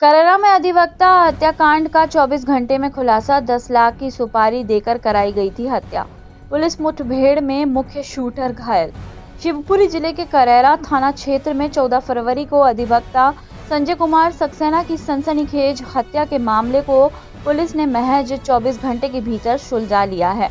करेरा में अधिवक्ता हत्याकांड का 24 घंटे में खुलासा। 10 लाख की सुपारी देकर कराई गई थी हत्या। पुलिस मुठभेड़ में मुख्य शूटर घायल। शिवपुरी जिले के करेरा थाना क्षेत्र में 14 फरवरी को अधिवक्ता संजय कुमार सक्सेना की सनसनीखेज हत्या के मामले को पुलिस ने महज 24 घंटे के भीतर सुलझा लिया है।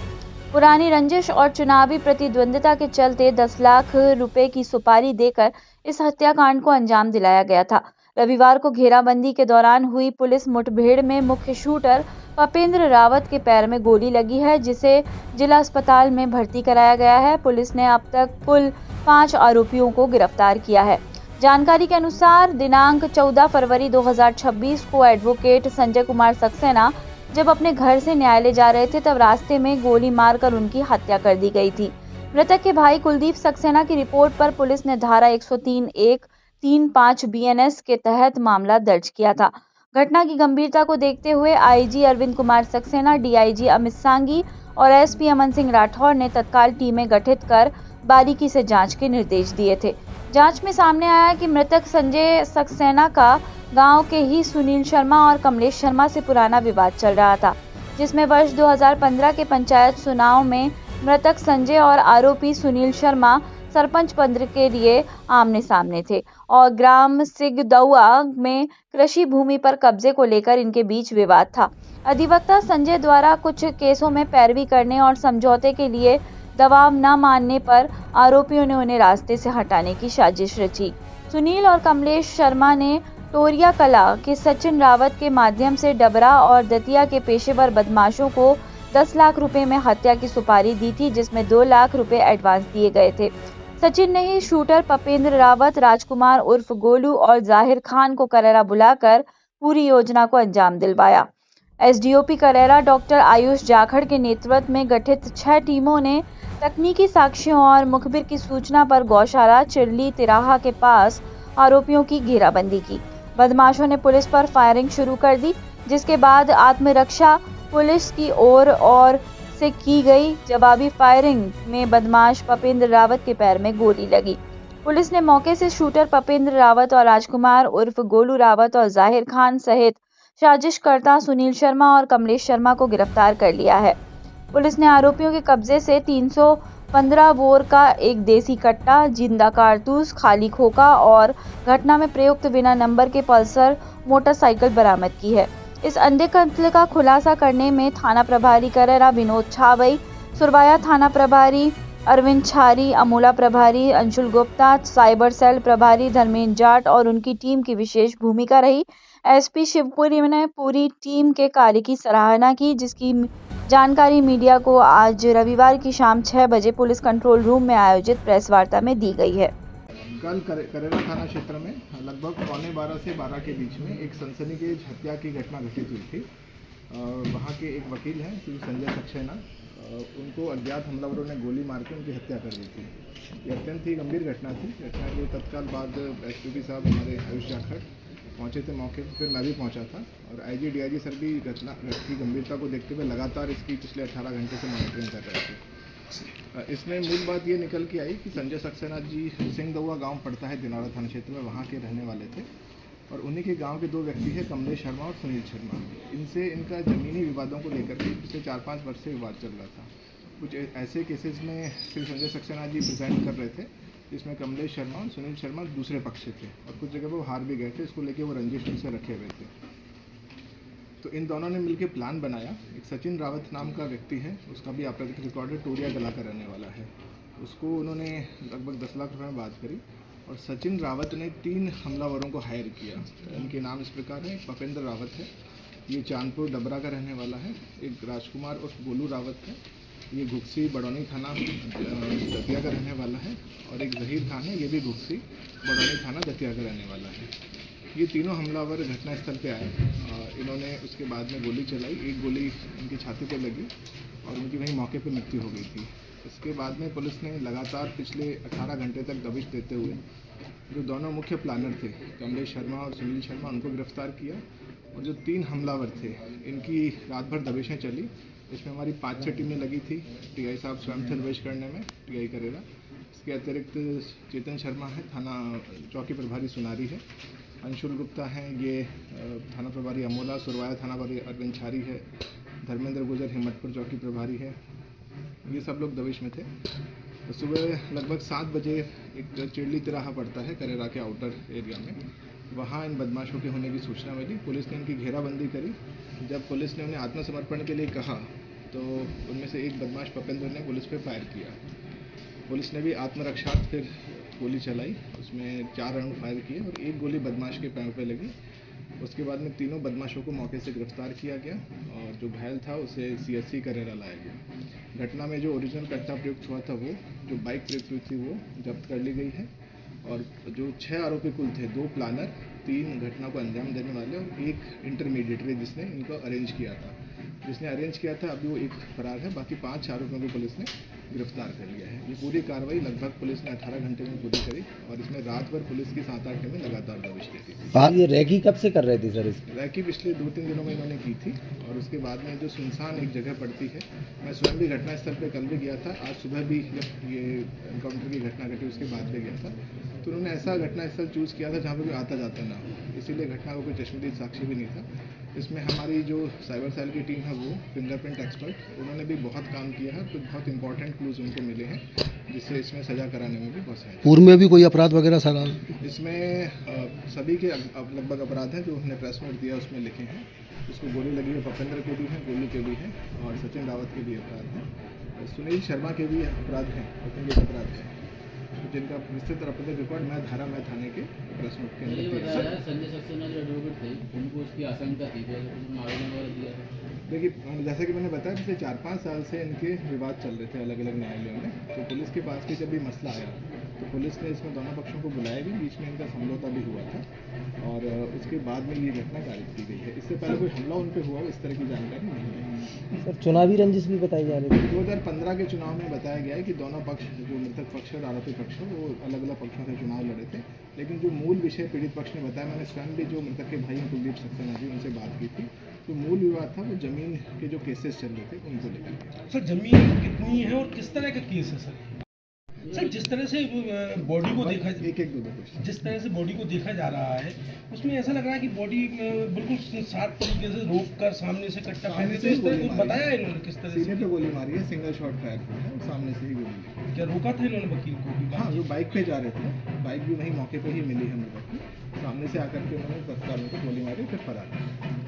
पुरानी रंजिश और चुनावी प्रतिद्वंदिता के चलते 10 लाख रुपए की सुपारी देकर इस हत्याकांड को अंजाम दिलाया गया था। रविवार को घेराबंदी के दौरान हुई पुलिस मुठभेड़ में मुख्य शूटर पपेंद्र रावत के पैर में गोली लगी है, जिसे जिला अस्पताल में भर्ती कराया गया है। पुलिस ने अब तक कुल 5 आरोपियों को गिरफ्तार किया है। जानकारी के अनुसार दिनांक 14 फरवरी 2026 को एडवोकेट संजय कुमार सक्सेना जब अपने घर से न्यायालय जा रहे थे, तब रास्ते में गोली मारकर उनकी हत्या कर दी गई थी। मृतक के भाई कुलदीप सक्सेना की रिपोर्ट पर पुलिस ने धारा 103(1)(35) बीएनएस के तहत मामला दर्ज किया था। घटना की गंभीरता को देखते हुए आईजी अरविंद कुमार सक्सेना, डीआईजी अमित सांगी और एसपी अमन सिंह राठौर ने तत्काल टीमें गठित कर बारीकी से जांच के निर्देश दिए थे। जांच में सामने आया कि मृतक संजय सक्सेना का गांव के ही सुनील शर्मा और कमलेश शर्मा से पुराना विवाद चल रहा था, जिसमें वर्ष 2015 के पंचायत चुनाव में मृतक संजय और आरोपी सुनील शर्मा सरपंच पद के लिए आमने सामने थे और ग्राम सिगदौआ में कृषि भूमि पर कब्जे को लेकर इनके बीच विवाद था। अधिवक्ता संजय द्वारा कुछ केसों में पैरवी करने और समझौते के लिए दबाव न मानने पर आरोपियों ने उन्हें रास्ते से हटाने की साजिश रची। सुनील और कमलेश शर्मा ने टोरिया कला के सचिन रावत के माध्यम से डबरा और दतिया के पेशेवर बदमाशों को 10 लाख रुपए में हत्या की सुपारी दी थी, जिसमें 2 लाख रुपए एडवांस दिए गए थे। सचिन ने ही शूटर पपेंद्र रावत, राजकुमार उर्फ गोलू और जाहिर खान को करेरा बुलाकर पूरी योजना को अंजाम दिलवाया। एसडीओपी करेरा डॉक्टर आयुष जाखड़ के नेतृत्व में गठित 6 टीमों ने तकनीकी साक्ष्यों और मुखबिर की सूचना पर गौशाला चिरली तिराहा के पास आरोपियों की घेराबंदी की। बदमाशों ने पुलिस पर फायरिंग शुरू कर दी, जिसके बाद आत्मरक्षा पुलिस की ओर से की गई। जवाबी फायरिंग में बदमाश पपेंद्र रावत के पैर में गोली लगी। पुलिस ने मौके से शूटर पपेंद्र रावत और राजकुमार उर्फ गोलू रावत और जाहिर खान सहित साजिशकर्ता सुनील शर्मा और कमलेश शर्मा को गिरफ्तार कर लिया है। पुलिस ने आरोपियों के कब्जे से 315 बोर का एक देसी कट्टा, जिंदा कारतूस, खाली खोखा और घटना में प्रयुक्त बिना नंबर के पल्सर मोटरसाइकिल बरामद की है। इस अंधे कत्ल का खुलासा करने में थाना प्रभारी करेरा विनोद छावई, सुरवाया थाना प्रभारी अरविंद छारी, अमोला प्रभारी अंशुल गुप्ता, साइबर सेल प्रभारी धर्मेंद्र जाट और उनकी टीम की विशेष भूमिका रही। एसपी शिवपुरी ने पूरी टीम के कार्य की सराहना की, जिसकी जानकारी मीडिया को आज रविवार की शाम 6 बजे पुलिस कंट्रोल रूम में आयोजित प्रेस वार्ता में दी गई है। कल करेरा थाना क्षेत्र में लगभग 11:15 से 12 के बीच में एक सनसनीखेज हत्या की घटना घटित हुई थी। वहाँ के एक वकील हैं श्री संजय सक्सेना, उनको अज्ञात हमलावरों ने गोली मार के उनकी हत्या कर दी थी। ये अत्यंत ही गंभीर घटना थी। घटना के तत्काल बाद एसपी साहब हमारे आयुष जाखड़ पहुँचे थे मौके पर, फिर मैं भी पहुँचा था और आईजी डीआईजी सर भी घटना की गंभीरता को देखते हुए लगातार इसकी पिछले 18 घंटे से मॉनिटरिंग कर रहे थे। इसमें मूल बात ये निकल के आई कि संजय सक्सेना जी सिंगदौआ गांव पड़ता है दिनारा थाना क्षेत्र में, वहाँ के रहने वाले थे और उन्हीं के गांव के 2 व्यक्ति हैं, कमलेश शर्मा और सुनील शर्मा। इनसे इनका ज़मीनी विवादों को लेकर के पिछले 4-5 वर्ष से विवाद चल रहा था। कुछ ऐसे केसेस में श्री संजय सक्सेना जी प्रेजेंट कर रहे थे, जिसमें कमलेश शर्मा और सुनील शर्मा दूसरे पक्ष से थे और कुछ जगह वो हार भी गए थे। इसको लेकर वो रंजिश से रखे हुए थे। तो इन दोनों ने मिलकर प्लान बनाया। एक सचिन रावत नाम का व्यक्ति है, उसका भी आपराधिक रिकॉर्ड है, टोरिया कला का रहने वाला है। उसको उन्होंने लगभग 10 लाख रुपए में बात करी और सचिन रावत ने 3 हमलावरों को हायर किया। इनके नाम इस प्रकार हैं। पपेंद्र रावत है, ये चांदपुर डबरा का रहने वाला है। एक राजकुमार और गोलू रावत है, ये घुक्सी बड़ौनी थाना दतिया का रहने वाला है और एक जहीर खान है, ये भी घुक्सी बड़ौनी थाना दतिया का रहने वाला है। ये तीनों हमलावर घटनास्थल पे आए। इन्होंने उसके बाद में गोली चलाई, एक गोली इनकी छाती पर लगी और उनकी वहीं मौके पर मृत्यु हो गई थी। इसके बाद में पुलिस ने लगातार पिछले 18 घंटे तक दबिश देते हुए जो दोनों मुख्य प्लानर थे, कमलेश शर्मा और सुनील शर्मा, उनको गिरफ्तार किया और जो 3 हमलावर थे, इनकी रात भर दबिशें चली। इसमें हमारी 5-6 टीमें लगी थी। टीआई साहब स्वयं थे दबिश करने में, टीआई करेरा। इसके अतिरिक्त चेतन शर्मा है, थाना चौकी प्रभारी सुनारी है अंशुल गुप्ता हैं, ये थाना प्रभारी अमोला, सुरवाया थाना प्रभारी अरविंद छारी है, धर्मेंद्र गुजर हिम्मतपुर चौकी प्रभारी है, ये सब लोग दबिश में थे। तो सुबह लगभग 7 बजे एक चिड़ली तिराहा पड़ता है करेरा के आउटर एरिया में, वहाँ इन बदमाशों के होने की सूचना मिली। पुलिस ने इनकी घेराबंदी करी। जब पुलिस ने उन्हें आत्मसमर्पण के लिए कहा तो उनमें से एक बदमाश पपेंद्र ने पुलिस पे फायर किया। पुलिस ने भी आत्मरक्षार्थ फिर गोली चलाई, उसमें 4 राउंड फायर किए और एक गोली बदमाश के पैर पे लगी। उसके बाद में तीनों बदमाशों को मौके से गिरफ्तार किया गया और जो घायल था उसे CSC करेरा लाया गया। घटना में जो ओरिजिनल कट्टा प्रयुक्त हुआ था, वो जो बाइक प्रयुक्त हुई थी, वो जब्त कर ली गई है और जो 6 आरोपी कुल थे, 2 प्लानर, 3 घटना को अंजाम देने वाले और 1 इंटरमीडिएटरी जिसने इनको अरेंज किया था। जिसने अरेंज किया था अभी वो एक फरार है, बाकी 5 आरोपियों को पुलिस ने गिरफ्तार कर लिया है। ये पूरी कार्रवाई लगभग पुलिस ने 18 घंटे में पूरी करी और इसमें रात भर पुलिस की 7-8 टीमें लगातार दबिश दी थी। ये रैकी कब से कर रहे थे सर? रैकी पिछले 2-3 दिनों में इन्होंने की थी और उसके बाद में जो सुनसान एक जगह पड़ती है, मैं स्वयं भी घटनास्थल पर कल भी गया था, आज सुबह भी जब ये एनकाउंटर की घटना घटी उसके बाद भी गया था, तो उन्होंने ऐसा घटनास्थल चूज़ किया था जहाँ पर कोई आता जाता ना हो, इसीलिए घटना को कोई चश्मदीद साक्षी भी नहीं था। इसमें हमारी जो साइबर सेल की टीम है, वो फिंगरप्रिंट एक्सपर्ट, उन्होंने भी बहुत काम किया है, तो बहुत इंपॉर्टेंट क्लूज उनको मिले हैं जिससे इसमें सजा कराने में भी बहुत सहायता। पूर्व में भी कोई अपराध वगैरह सर? इसमें सभी के लगभग अपराध हैं जो उन्होंने प्रेस नोट दिया उसमें लिखे हैं। उसको गोली लगी है, भूपेंद्र के भी हैं, गोली के भी हैं और सचिन रावत के भी अपराध हैं, सुनील शर्मा के भी अपराध हैं, के अपराध हैं, जिनका विस्तृत अपराधिक रिकॉर्ड मैं थाने के प्रेस नोट के अंदर। संजय सक्सेना जो एडवोकेट थे, उनको उसकी आशंका थी, तो आवेदन वगैरह दिया था। देखिए, जैसा कि मैंने बताया, पिछले 4-5 साल से इनके विवाद चल रहे थे अलग अलग न्यायालयों में, तो पुलिस के पास भी जब भी मसला आया तो पुलिस ने इसमें दोनों पक्षों को बुलाया भी, बीच में इनका समझौता भी हुआ था और उसके बाद में ये घटना कारित की गई है। इससे पहले कोई हमला उन पर हुआ इस तरह की जानकारी नहीं है। सर चुनावी रंजिश भी बताई जा रही थी? 2015 के चुनाव में बताया गया है कि दोनों पक्ष, जो मृतक पक्ष और आरोपी पक्ष, वो अलग अलग पक्षों से चुनाव लड़े थे, लेकिन जो मूल विषय पीड़ित पक्ष ने बताया, मैंने स्वयं भी जो मृतक के भाई हैं कुलदीप सक्सेना जी, उनसे बात की थी, तो मूल विवाद था वो जमीन के जो केसेस चल रहे थे उनको लेकर। सर जमीन कितनी है और किस तरह का केस है सर? सर जिस तरह से बॉडी को देखा, जिस तरह से बॉडी को देखा जा रहा है, उसमें ऐसा लग रहा है कि बॉडी बिल्कुल साफ तरीके से रोक कर सामने से कट्टा फायदे से, इस तरह कुछ बताया है इन्होंने किस तरह से? गोली मारी है, सिंगल शॉट फायर किया है, सामने से ही गोली। क्या रोका था इन्होंने वकील को भी? हाँ, जो बाइक पे जा रहे थे, बाइक भी वहीं मौके पे ही मिली है मृतक की, सामने से आकर के उन्होंने तत्काल उनको गोली मारी, फिर फरार।